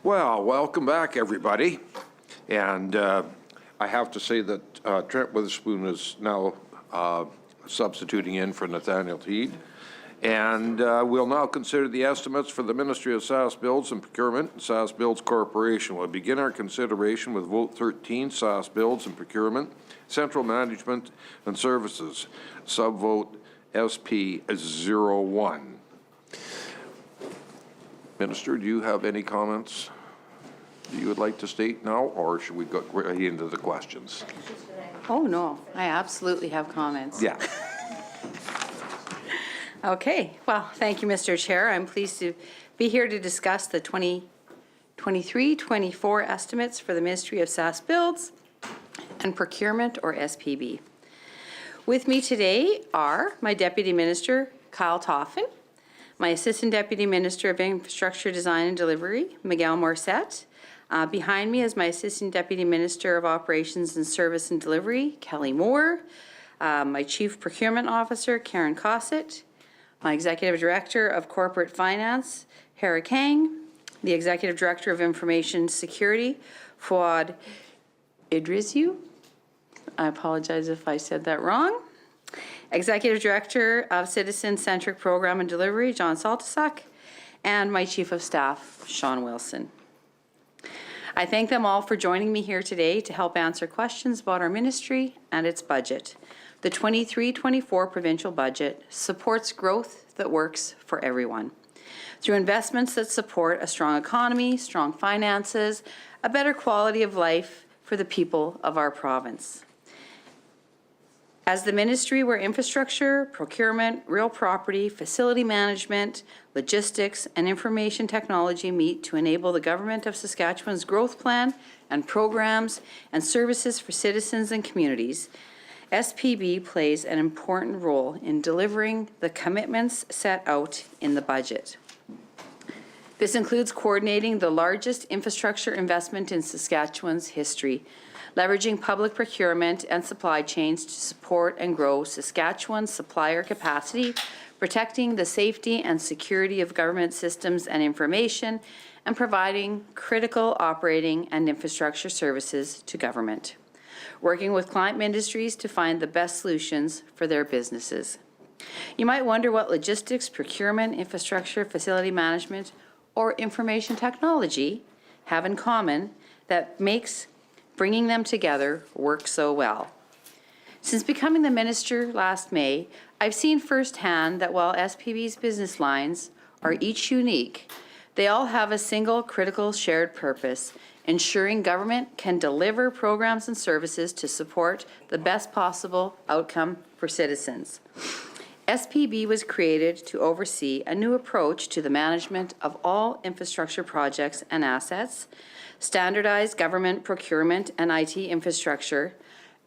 Well, welcome back, everybody. And I have to say that Trent Witherspoon is now substituting in for Nathaniel Teed. And we'll now consider the estimates for the Ministry of SAS Builds and Procurement and SAS Builds Corporation. We'll begin our consideration with Vote 13, SAS Builds and Procurement, Central Management and Services, subvote SP01. Minister, do you have any comments you would like to state now, or should we go right into the questions? Oh, no, I absolutely have comments. Yeah. Okay, well, thank you, Mr. Chair. I'm pleased to be here to discuss the 2023-24 estimates for the Ministry of SAS Builds and Procurement, or SPB. With me today are my Deputy Minister, Kyle Toffin, my Assistant Deputy Minister of Infrastructure Design and Delivery, Miguel Morissette. Behind me is my Assistant Deputy Minister of Operations and Service and Delivery, Kelly Moore, my Chief Procurement Officer, Karen Cossett, my Executive Director of Corporate Finance, Hera Kang, the Executive Director of Information Security, Fouad Idrisu. I apologize if I said that wrong. Executive Director of Citizen-Centric Program and Delivery, John Saltisak, and my Chief of Staff, Sean Wilson. I thank them all for joining me here today to help answer questions about our ministry and its budget. The 23-24 provincial budget supports growth that works for everyone through investments that support a strong economy, strong finances, a better quality of life for the people of our province. As the ministry where infrastructure, procurement, real property, facility management, logistics, and information technology meet to enable the Government of Saskatchewan's growth plan and programs and services for citizens and communities, SPB plays an important role in delivering the commitments set out in the budget. This includes coordinating the largest infrastructure investment in Saskatchewan's history, leveraging public procurement and supply chains to support and grow Saskatchewan's supplier capacity, protecting the safety and security of government systems and information, and providing critical operating and infrastructure services to government. Working with client ministries to find the best solutions for their businesses. You might wonder what logistics, procurement, infrastructure, facility management, or information technology have in common that makes bringing them together work so well. Since becoming the minister last May, I've seen firsthand that while SPB's business lines are each unique, they all have a single critical shared purpose, ensuring government can deliver programs and services to support the best possible outcome for citizens. SPB was created to oversee a new approach to the management of all infrastructure projects and assets, standardize government procurement and IT infrastructure,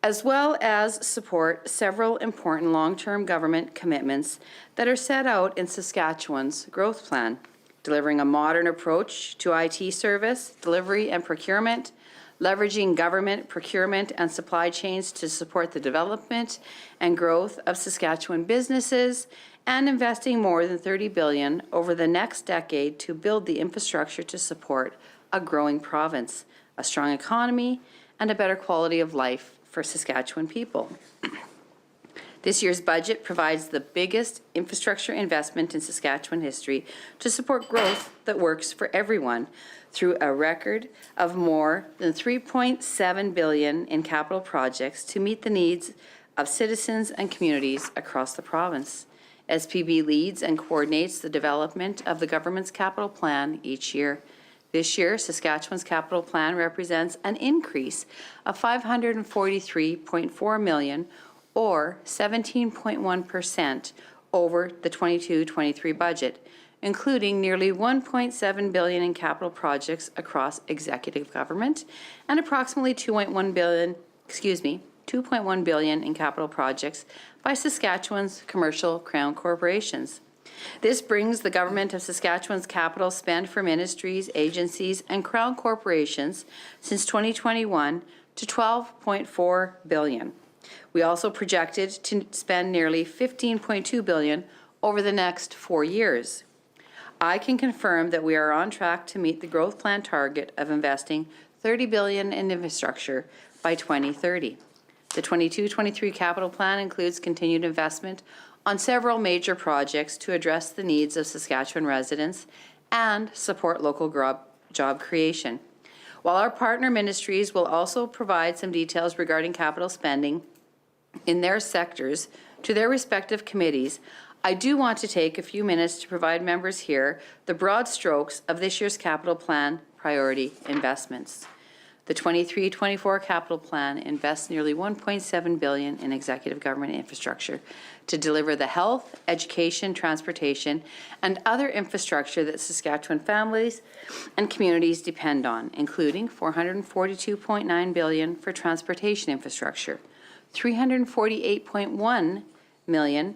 as well as support several important long-term government commitments that are set out in Saskatchewan's growth plan, delivering a modern approach to IT service, delivery and procurement, leveraging government procurement and supply chains to support the development and growth of Saskatchewan businesses, and investing more than $30 billion over the next decade to build the infrastructure to support a growing province, a strong economy, and a better quality of life for Saskatchewan people. This year's budget provides the biggest infrastructure investment in Saskatchewan history to support growth that works for everyone through a record of more than $3.7 billion in capital projects to meet the needs of citizens and communities across the province. SPB leads and coordinates the development of the government's capital plan each year. This year, Saskatchewan's capital plan represents an increase of $543.4 million, or 17.1% over the 22-23 budget, including nearly $1.7 billion in capital projects across executive government and approximately $2.1 billion in capital projects by Saskatchewan's commercial crown corporations. This brings the Government of Saskatchewan's capital spend for ministries, agencies, and crown corporations since 2021 to $12.4 billion. We also projected to spend nearly $15.2 billion over the next 4 years. I can confirm that we are on track to meet the growth plan target of investing $30 billion in infrastructure by 2030. The 22-23 capital plan includes continued investment on several major projects to address the needs of Saskatchewan residents and support local job creation. While our partner ministries will also provide some details regarding capital spending in their sectors to their respective committees, I do want to take a few minutes to provide members here the broad strokes of this year's capital plan priority investments. The 23-24 capital plan invests nearly $1.7 billion in executive government infrastructure to deliver the health, education, transportation, and other infrastructure that Saskatchewan families and communities depend on, including $442.9 billion for transportation infrastructure, $348.1 million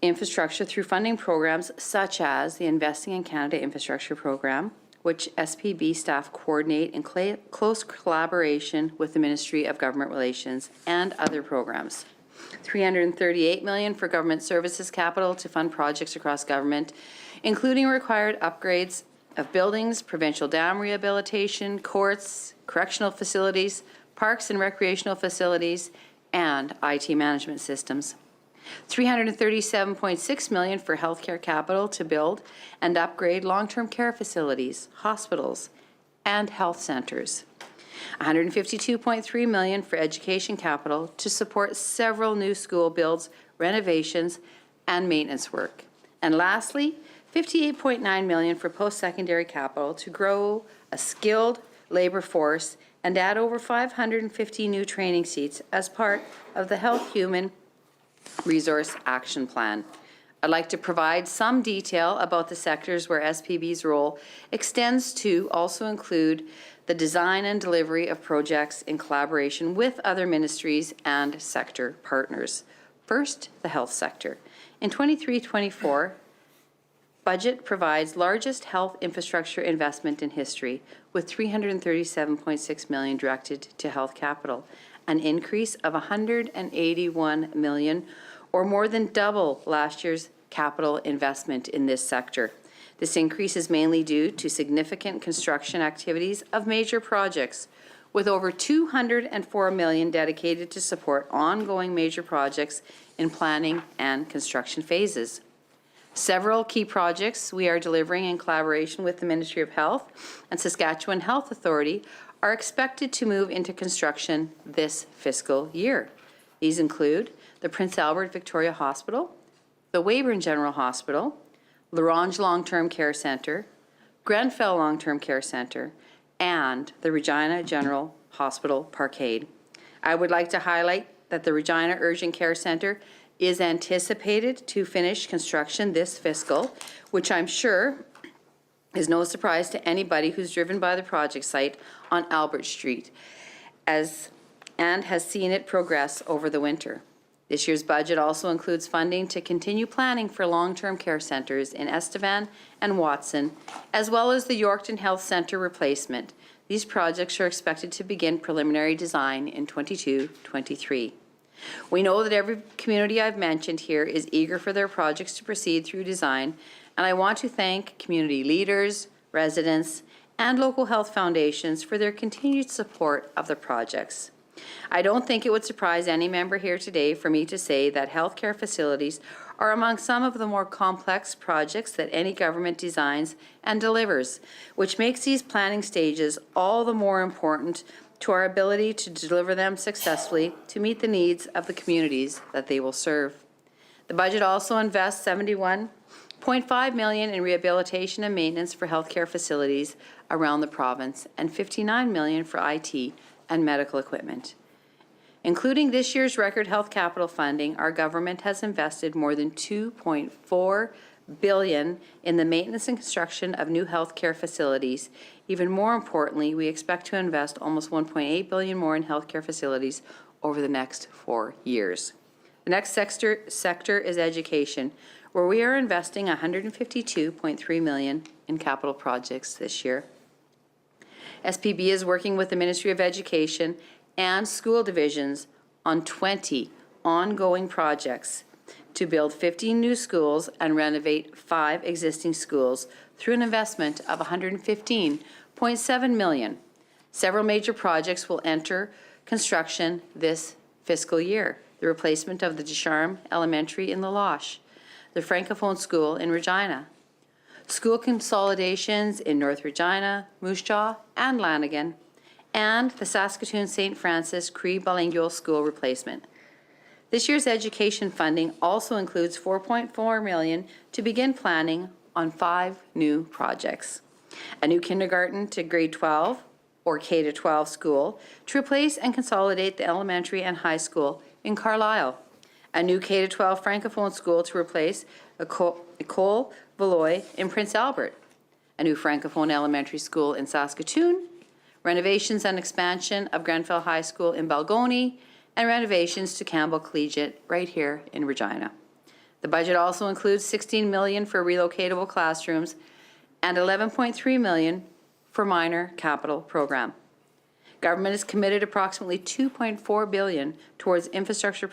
infrastructure through funding programs such as the Investing in Canada Infrastructure Program, which SPB staff coordinate in close collaboration with the Ministry of Government Relations, and other programs. $338 million for government services capital to fund projects across government, including required upgrades of buildings, provincial dam rehabilitation, courts, correctional facilities, parks and recreational facilities, and IT management systems. $337.6 million for healthcare capital to build and upgrade long-term care facilities, hospitals, and health centers. $152.3 million for education capital to support several new school builds, renovations, and maintenance work. And lastly, $58.9 million for post-secondary capital to grow a skilled labor force and add over 550 new training seats as part of the Health Human Resource Action Plan. I'd like to provide some detail about the sectors where SPB's role extends to also include the design and delivery of projects in collaboration with other ministries and sector partners. First, the health sector. In 23-24, budget provides largest health infrastructure investment in history with $337.6 million directed to health capital, an increase of $181 million, or more than double last year's capital investment in this sector. This increase is mainly due to significant construction activities of major projects, with over $204 million dedicated to support ongoing major projects in planning and construction phases. Several key projects we are delivering in collaboration with the Ministry of Health and Saskatchewan Health Authority are expected to move into construction this fiscal year. These include the Prince Albert Victoria Hospital, the Weyburn General Hospital, L'Orange Long-Term Care Centre, Grenfell Long-Term Care Centre, and the Regina General Hospital Parkade. I would like to highlight that the Regina Urgent Care Centre is anticipated to finish construction this fiscal, which I'm sure is no surprise to anybody who's driven by the project site on Albert Street and has seen it progress over the winter. This year's budget also includes funding to continue planning for long-term care centres in Estevan and Watson, as well as the Yorkton Health Centre replacement. These projects are expected to begin preliminary design in 22-23. We know that every community I've mentioned here is eager for their projects to proceed through design, and I want to thank community leaders, residents, and local health foundations for their continued support of the projects. I don't think it would surprise any member here today for me to say that healthcare facilities are among some of the more complex projects that any government designs and delivers, which makes these planning stages all the more important to our ability to deliver them successfully to meet the needs of the communities that they will serve. The budget also invests $71.5 million in rehabilitation and maintenance for healthcare facilities around the province and $59 million for IT and medical equipment. Including this year's record health capital funding, our government has invested more than $2.4 billion in the maintenance and construction of new healthcare facilities. Even more importantly, we expect to invest almost $1.8 billion more in healthcare facilities over the next 4 years. The next sector is education, where we are investing $152.3 million in capital projects this year. SPB is working with the Ministry of Education and school divisions on 20 ongoing projects to build 15 new schools and renovate 5 existing schools through an investment of $115.7 million. Several major projects will enter construction this fiscal year. The replacement of the Descharmes Elementary in La Loche, the Francophone School in Regina, school consolidations in North Regina, Moose Jaw, and Lanigan, and the Saskatoon St. Francis Cree Bilingual School replacement. This year's education funding also includes $4.4 million to begin planning on 5 new projects. A new kindergarten to grade 12 or K-12 school to replace and consolidate the elementary and high school in Carlisle. A new K-12 Francophone school to replace École Valois in Prince Albert. A new Francophone elementary school in Saskatoon. Renovations and expansion of Grenfell High School in Balgony, and renovations to Campbell Collegiate right here in Regina. The budget also includes $16 million for relocatable classrooms and $11.3 million for minor capital program. Government has committed approximately $2.4 billion towards infrastructure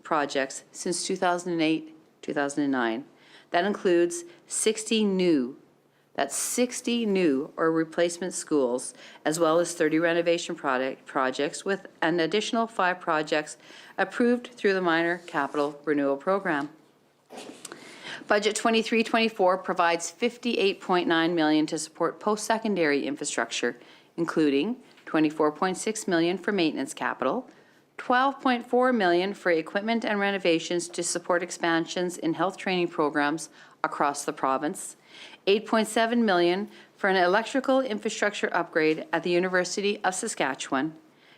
projects since 2008-2009. That includes 60 new or replacement schools, as well as 30 renovation projects, with an additional 5 projects approved through the Minor Capital Renewal Program. Budget 23-24 provides $58.9 million to support post-secondary infrastructure, including $24.6 million for maintenance capital, $12.4 million for equipment and renovations to support expansions in health training programs across the province, $8.7 million for an electrical infrastructure upgrade at the University of Saskatchewan,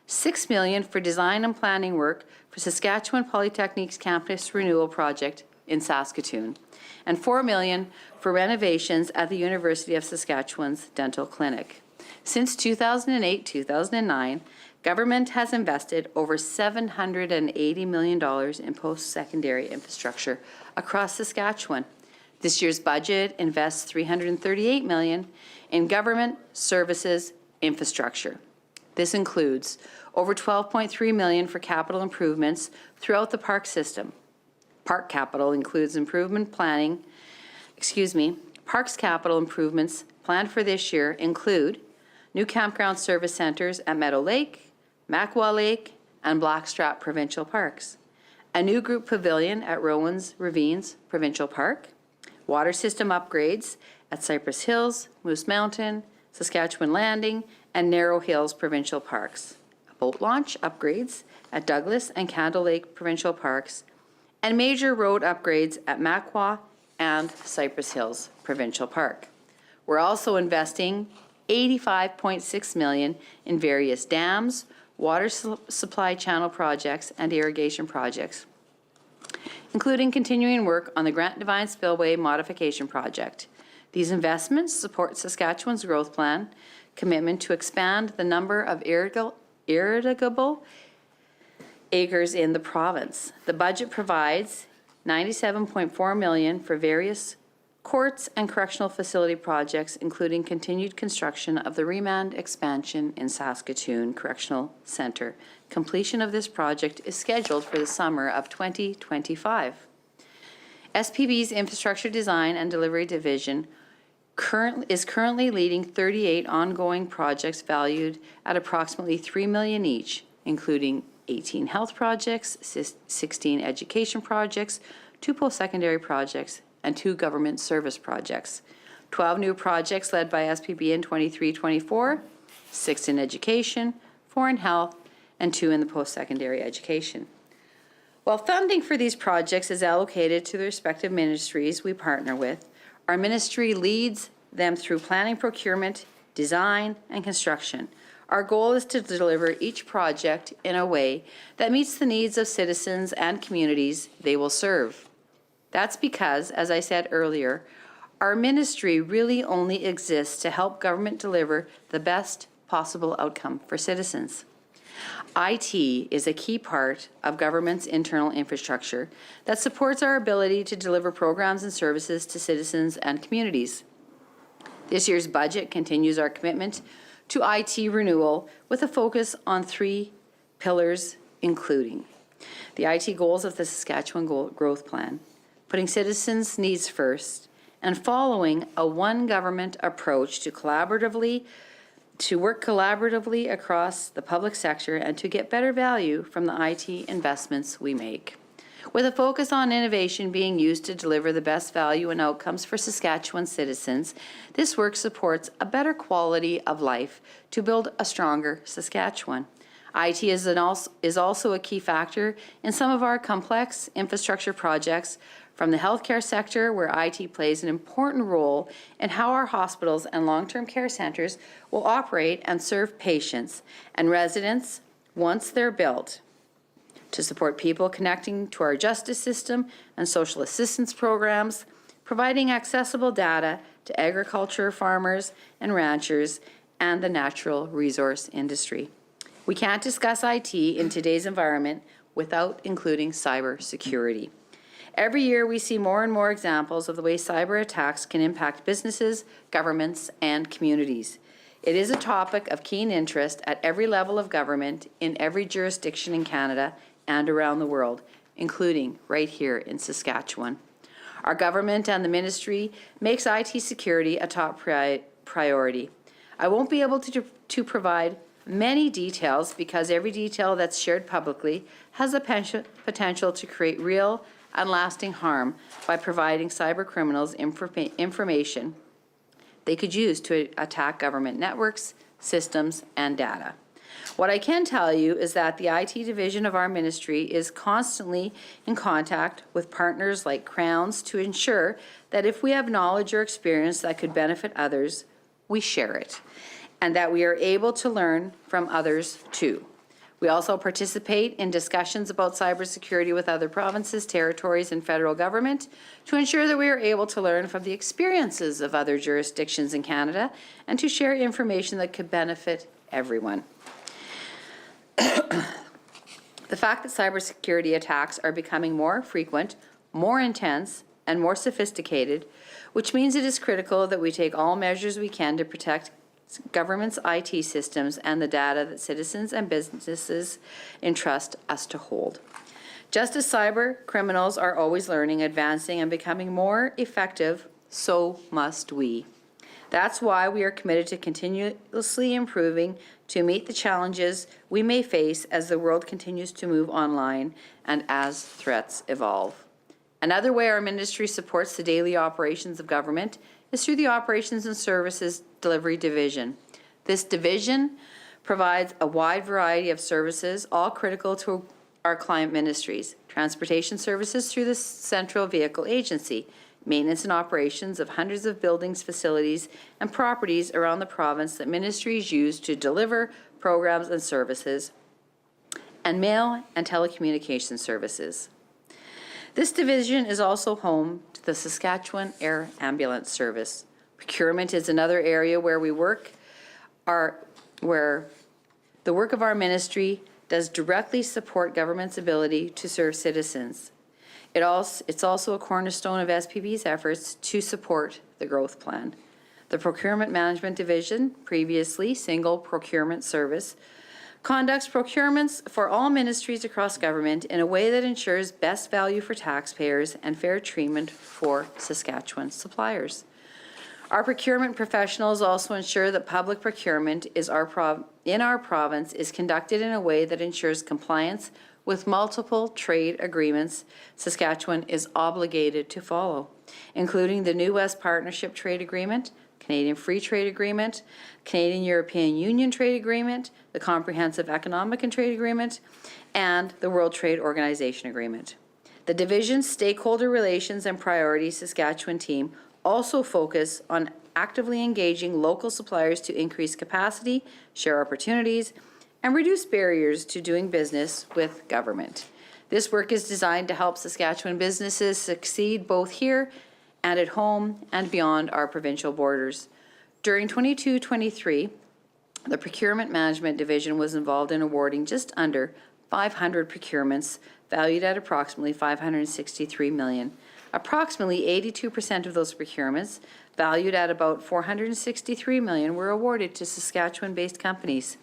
$6 million for design and planning work for Saskatchewan Polytechnic's campus renewal project in Saskatoon, and $4 million for renovations at the University of Saskatchewan's dental clinic. Since 2008-2009, government has invested over $780 million in post-secondary infrastructure across Saskatchewan. This year's budget invests $338 million in government services infrastructure. This includes over $12.3 million for capital improvements throughout the park system. Park capital includes Parks capital improvements planned for this year include new campground service centers at Meadow Lake, Makwa Lake, and Blackstrap Provincial Parks, a new group pavilion at Rowan's Ravines Provincial Park, water system upgrades at Cypress Hills, Moose Mountain, Saskatchewan Landing, and Narrow Hills Provincial Parks, boat launch upgrades at Douglas and Candle Lake Provincial Parks, and major road upgrades at Makwa and Cypress Hills Provincial Park. We're also investing $85.6 million in various dams, water supply channel projects, and irrigation projects, including continuing work on the Grant Devine Spillway Modification Project. These investments support Saskatchewan's growth plan, commitment to expand the number of irrigable acres in the province. The budget provides $97.4 million for various courts and correctional facility projects, including continued construction of the remand expansion in Saskatoon Correctional Centre. Completion of this project is scheduled for the summer of 2025. SPB's Infrastructure Design and Delivery Division is currently leading 38 ongoing projects valued at approximately $3 million each, including 18 health projects, 16 education projects, 2 post-secondary projects, and 2 government service projects. 12 new projects led by SPB in 23-24, 6 in education, 4 in health, and 2 in the post-secondary education. While funding for these projects is allocated to the respective ministries we partner with, our ministry leads them through planning, procurement, design, and construction. Our goal is to deliver each project in a way that meets the needs of citizens and communities they will serve. That's because, as I said earlier, our ministry really only exists to help government deliver the best possible outcome for citizens. IT is a key part of government's internal infrastructure that supports our ability to deliver programs and services to citizens and communities. This year's budget continues our commitment to IT renewal with a focus on 3 pillars, including The IT goals of the Saskatchewan Growth Plan, putting citizens' needs first, and following a one government approach to work collaboratively across the public sector and to get better value from the IT investments we make. With a focus on innovation being used to deliver the best value and outcomes for Saskatchewan citizens, this work supports a better quality of life to build a stronger Saskatchewan. IT is also a key factor in some of our complex infrastructure projects, from the healthcare sector, where IT plays an important role in how our hospitals and long-term care centers will operate and serve patients and residents once they're built, to support people connecting to our justice system and social assistance programs, providing accessible data to agriculture, farmers, and ranchers, and the natural resource industry. We can't discuss IT in today's environment without including cybersecurity. Every year, we see more and more examples of the way cyber attacks can impact businesses, governments, and communities. It is a topic of keen interest at every level of government in every jurisdiction in Canada and around the world, including right here in Saskatchewan. Our government and the ministry makes IT security a top priority. I won't be able to provide many details because every detail that's shared publicly has the potential to create real and lasting harm by providing cyber criminals information they could use to attack government networks, systems, and data. What I can tell you is that the IT division of our ministry is constantly in contact with partners like Crowns to ensure that if we have knowledge or experience that could benefit others, we share it, and that we are able to learn from others too. We also participate in discussions about cybersecurity with other provinces, territories, and federal government to ensure that we are able to learn from the experiences of other jurisdictions in Canada and to share information that could benefit everyone. The fact that cybersecurity attacks are becoming more frequent, more intense, and more sophisticated, which means it is critical that we take all measures we can to protect government's IT systems and the data that citizens and businesses entrust us to hold. Just as cyber criminals are always learning, advancing, and becoming more effective, so must we. That's why we are committed to continuously improving to meet the challenges we may face as the world continues to move online and as threats evolve. Another way our ministry supports the daily operations of government is through the Operations and Services Delivery Division. This division provides a wide variety of services, all critical to our client ministries: transportation services through the Central Vehicle Agency, maintenance and operations of hundreds of buildings, facilities, and properties around the province that ministries use to deliver programs and services, and mail and telecommunication services. This division is also home to the Saskatchewan Air Ambulance Service. Procurement is another area where where the work of our ministry does directly support government's ability to serve citizens. It's also a cornerstone of SPB's efforts to support the growth plan. The Procurement Management Division, previously Single Procurement Service, conducts procurements for all ministries across government in a way that ensures best value for taxpayers and fair treatment for Saskatchewan suppliers. Our procurement professionals also ensure that public procurement in our province is conducted in a way that ensures compliance with multiple trade agreements Saskatchewan is obligated to follow, including the New West Partnership Trade Agreement, Canadian Free Trade Agreement, Canadian-European Union Trade Agreement, the Comprehensive Economic and Trade Agreement, and the World Trade Organization Agreement. The division's stakeholder relations and priorities Saskatchewan team also focus on actively engaging local suppliers to increase capacity, share opportunities, and reduce barriers to doing business with government. This work is designed to help Saskatchewan businesses succeed both here and at home and beyond our provincial borders. During 22-23, the Procurement Management Division was involved in awarding just under 500 procurements valued at approximately $563 million. Approximately 82% of those procurements, valued at about $463 million, were awarded to Saskatchewan-based companies.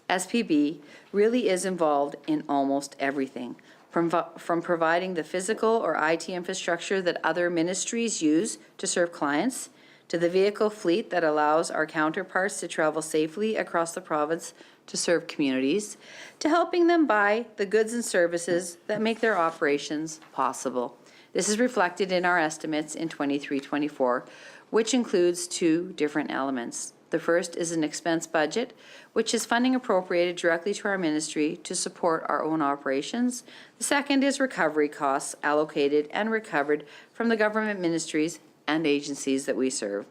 SPB really is involved in almost everything, from providing the physical or IT infrastructure that other ministries use to serve clients, to the vehicle fleet that allows our counterparts to travel safely across the province to serve communities, to helping them buy the goods and services that make their operations possible. This is reflected in our estimates in 23-24, which includes two different elements. The first is an expense budget, which is funding appropriated directly to our ministry to support our own operations. The second is recovery costs allocated and recovered from the government ministries and agencies that we serve.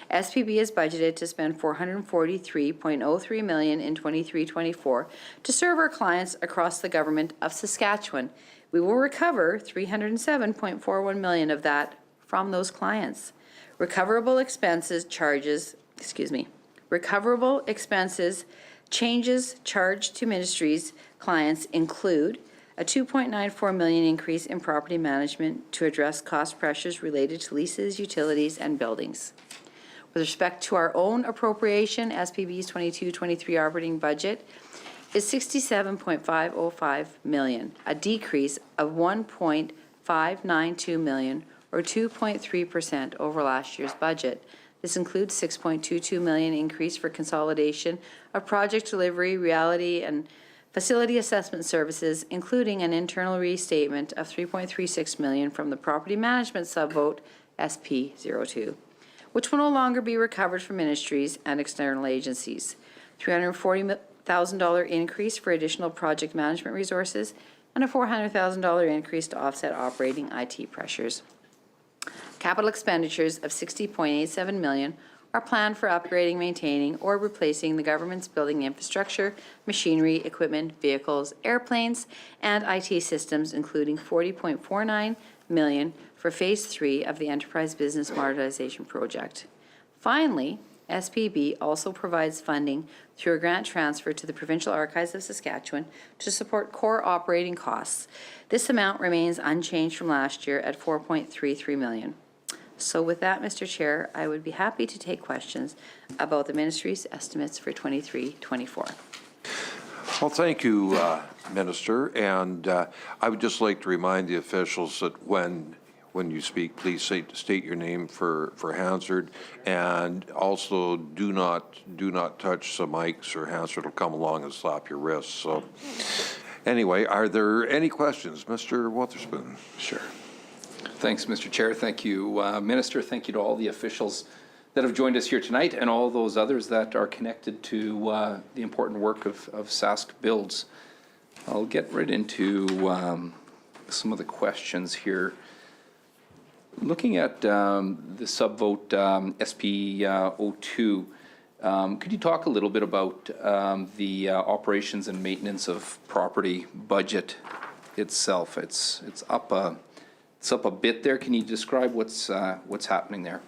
SPB is budgeted to spend $443.03 million in 23-24 to serve our clients across the government of Saskatchewan. We will recover $307.41 million of that from those clients. Recoverable expenses changes charged to ministries clients include a $2.94 million increase in property management to address cost pressures related to leases, utilities, and buildings. With respect to our own appropriation, SPB's 22-23 operating budget is $67.505 million, a decrease of $1.592 million or 2.3% over last year's budget. This includes $6.22 million increase for consolidation of project delivery, reality, and facility assessment services, including an internal restatement of $3.36 million from the property management subvote SP02, which will no longer be recovered from ministries and external agencies. $340,000 increase for additional project management resources, and a $400,000 increase to offset operating IT pressures. Capital expenditures of $60.87 million are planned for upgrading, maintaining, or replacing the government's building infrastructure, machinery, equipment, vehicles, airplanes, and IT systems, including $40.49 million for Phase 3 of the Enterprise Business Modernization Project. Finally, SPB also provides funding through a grant transfer to the Provincial Archives of Saskatchewan to support core operating costs. This amount remains unchanged from last year at $4.33 million. So with that, Mr. Chair, I would be happy to take questions about the ministry's estimates for 23-24. Well, thank you, Minister. And I would just like to remind the officials that when you speak, please state your name for Hansard, and also do not touch the mics, or Hansard will come along and slap your wrists. So anyway, are there any questions? Mr. Wotherspoon. Sure. Thanks, Mr. Chair. Thank you, Minister. Thank you to all the officials that have joined us here tonight and all those others that are connected to the important work of Sask Builds. I'll get right into some of the questions here. Looking at the subvote SP02, could you talk a little bit about the operations and maintenance of property budget itself? It's up a bit there. Can you describe what's happening there?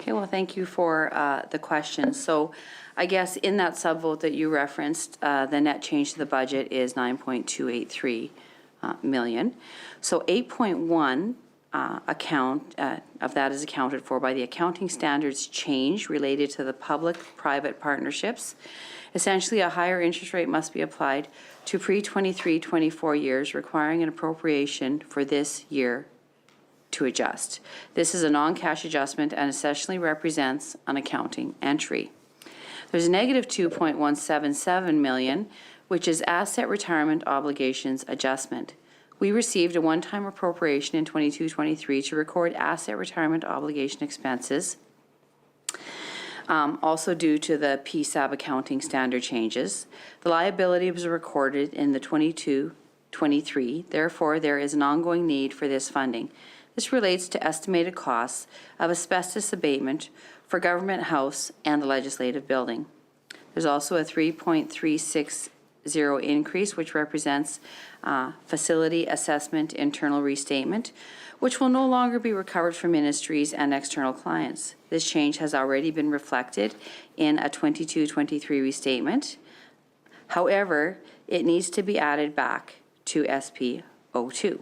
Okay, well, thank you for the question. So I guess in that subvote that you referenced, the net change to the budget is 9.283 million. So 8.1 account of that is accounted for by the accounting standards change related to the public-private partnerships. Essentially, a higher interest rate must be applied to pre-23-24 years, requiring an appropriation for this year to adjust. This is a non-cash adjustment and essentially represents an accounting entry. There's a negative 2.177 million, which is asset retirement obligations adjustment. We received a one-time appropriation in 22-23 to record asset retirement obligation expenses, also due to the PSAB accounting standard changes. The liability was recorded in the 22-23. Therefore, there is an ongoing need for this funding. This relates to estimated costs of asbestos abatement for Government House and the Legislative Building. There's also a 3.360 increase, which represents facility assessment internal restatement, which will no longer be recovered from ministries and external clients. This change has already been reflected in a 22-23 restatement. However, it needs to be added back to SP02.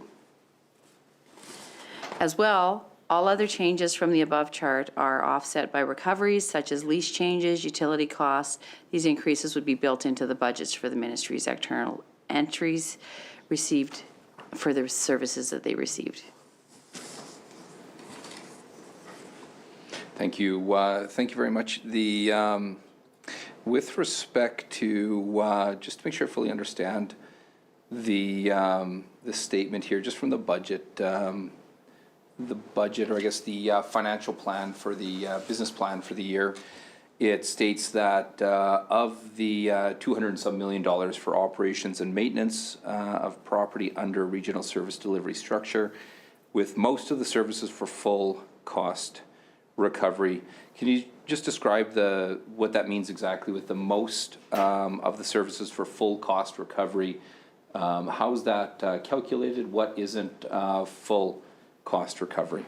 As well, all other changes from the above chart are offset by recoveries such as lease changes, utility costs. These increases would be built into the budgets for the ministry's external entries received for the services that they received. Thank you. Thank you very much. With respect to, just to make sure I fully understand the statement here, just from the budget, or I guess the financial plan for the business plan for the year, it states that of the 200 and some million dollars for operations and maintenance of property under regional service delivery structure, with most of the services for full cost recovery. Can you just describe what that means exactly with the most of the services for full cost recovery? How is that calculated? What isn't full cost recovery?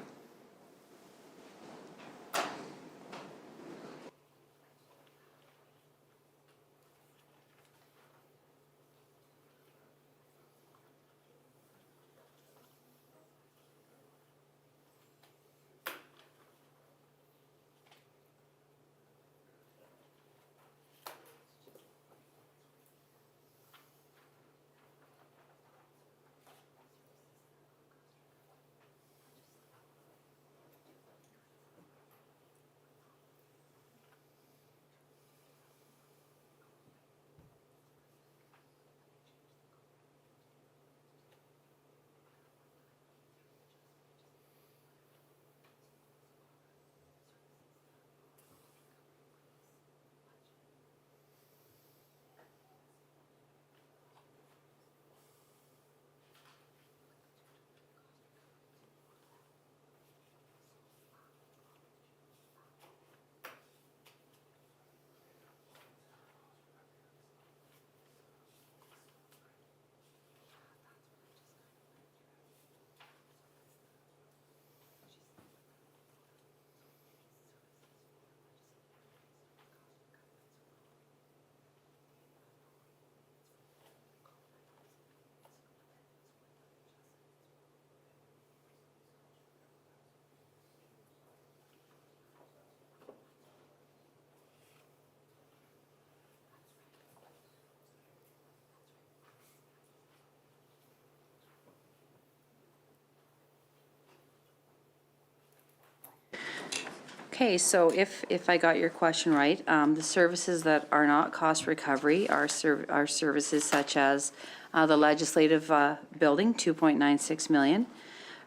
Okay, so if I got your question right, the services that are not cost recovery are services such as the legislative building, 2.96 million,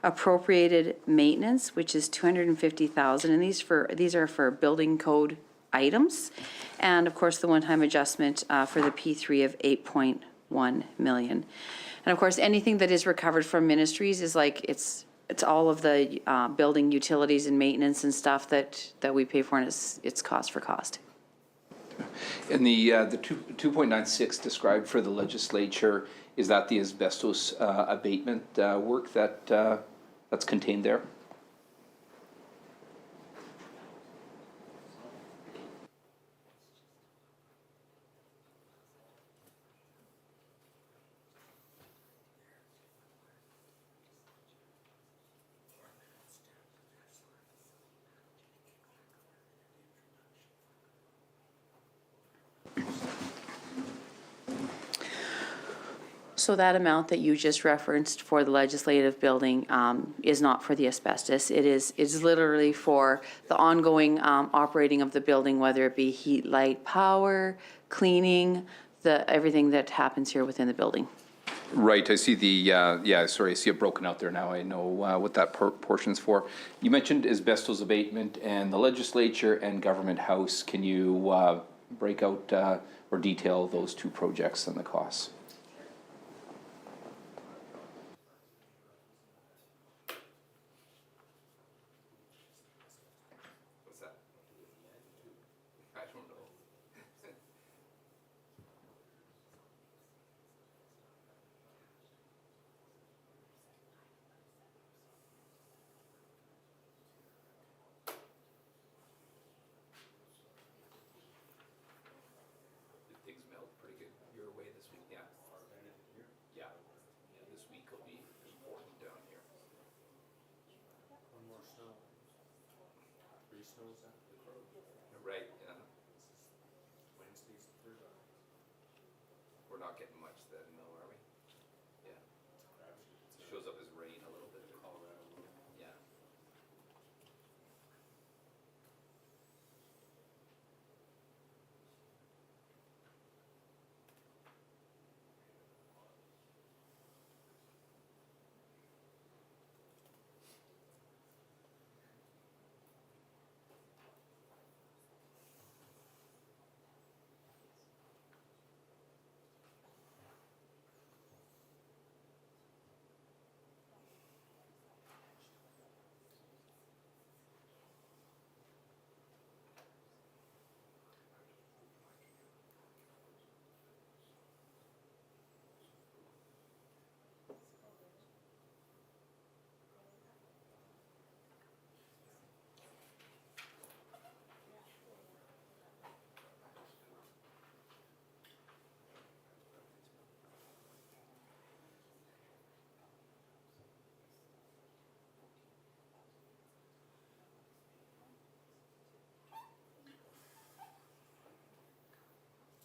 appropriated maintenance, which is 250,000, and these are for building code items, and of course the one-time adjustment for the P3 of 8.1 million. And of course, anything that is recovered from ministries is like it's all of the building utilities and maintenance and stuff that we pay for, and it's cost for cost. And the 2.96 described for the legislature, is that the asbestos abatement work that's contained there? So that amount that you just referenced for the legislative building is not for the asbestos. It's literally for the ongoing operating of the building, whether it be heat, light, power, cleaning, everything that happens here within the building. Right, I see I see it broken out there now. I know what that portion's for. You mentioned asbestos abatement and the legislature and government house. Can you break out or detail those two projects and the costs? What's that? I don't know. Things melt pretty good your way this week, yeah. Yeah, this week will be important down here. One more snow. 3 snows after the crow. Right, yeah. Wednesday's the third. We're not getting much then, though, are we? Yeah. It shows up as rain a little bit. Colorado. Yeah.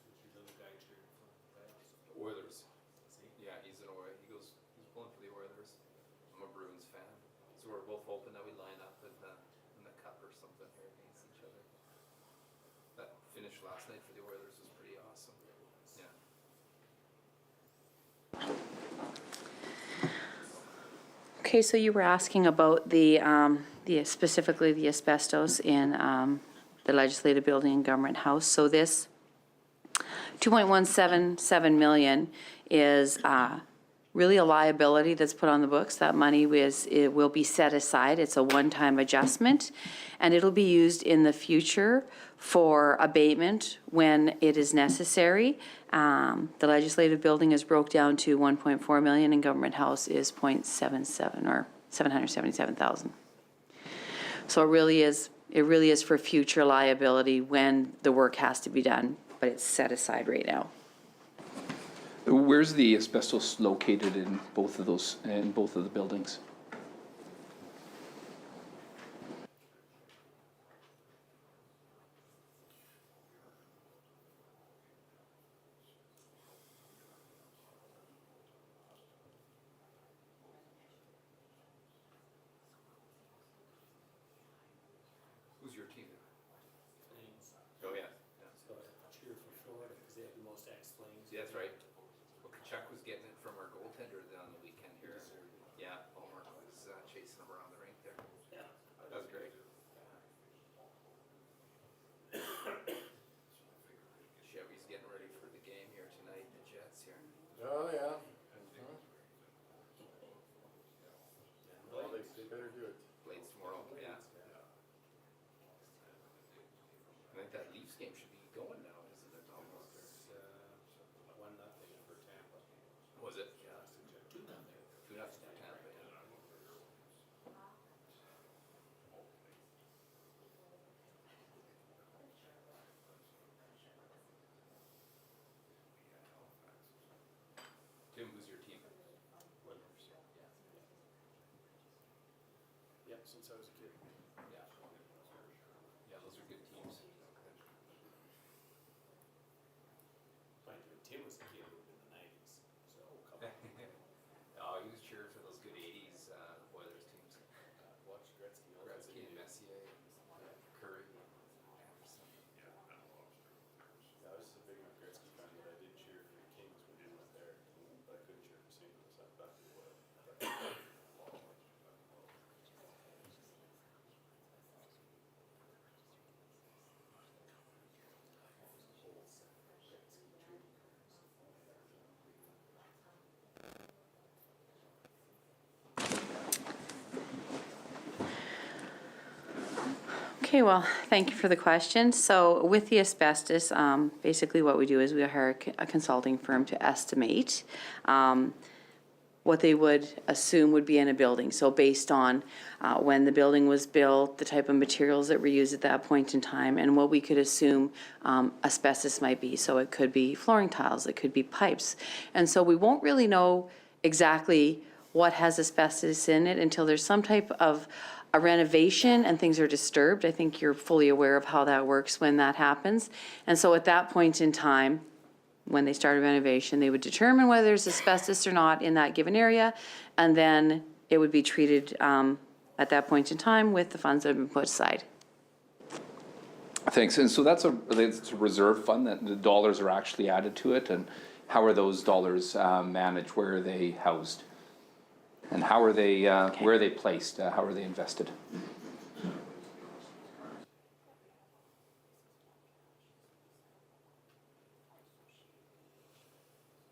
Who's your little guy cheering for the playoffs? Oilers. See? Yeah, he's pulling for the Oilers. I'm a Bruins fan. So we're both hoping that we line up in the cup or something here against each other. That finish last night for the Oilers was pretty awesome. Yeah. Okay, so you were asking about the specifically the asbestos in the legislative building and government house. So this 2.177 million is really a liability that's put on the books. That money it will be set aside. It's a one-time adjustment, and it'll be used in the future for abatement when it is necessary. The legislative building is broke down to 1.4 million, and government house is 0.77 or 777,000. So it really is for future liability when the work has to be done, but it's set aside right now. Where's the asbestos located in both of the buildings? Who's your team? Flames. Oh, yeah. So I cheer for Florida because they have the most ex-Flames. See, that's right. Well, Kachuk was getting it from our goaltender on the weekend here. Yeah, Allmark was chasing him around the rink there. Yeah. That was great. Chevy's getting ready for the game here tonight, the Jets here. Oh, yeah. Well, they better do it. Blades tomorrow, yeah. I think that Leafs game should be going now, isn't it? Almost. It's 1-0 for Tampa. Was it? Yeah. 2-0. 2-0 for Tampa, yeah. Tim, who's your team? Yep, since I was a kid. Yeah. Yeah, those are good teams. Mind you, Tim was a kid in the 90s. So a couple Okay, well, thank you for the question. So with the asbestos, basically what we do is we hire a consulting firm to estimate what they would assume would be in a building. So based on when the building was built, the type of materials that were used at that point in time, and what we could assume asbestos might be. So it could be flooring tiles, it could be pipes. And so we won't really know exactly what has asbestos in it until there's some type of a renovation and things are disturbed. I think you're fully aware of how that works when that happens. And so at that point in time, when they start a renovation, they would determine whether there's asbestos or not in that given area, and then it would be treated at that point in time with the funds that have been put aside. Thanks. And so that's a reserve fund that the dollars are actually added to it. And how are those dollars managed? Where are they housed? And how are they, where are they placed? How are they invested?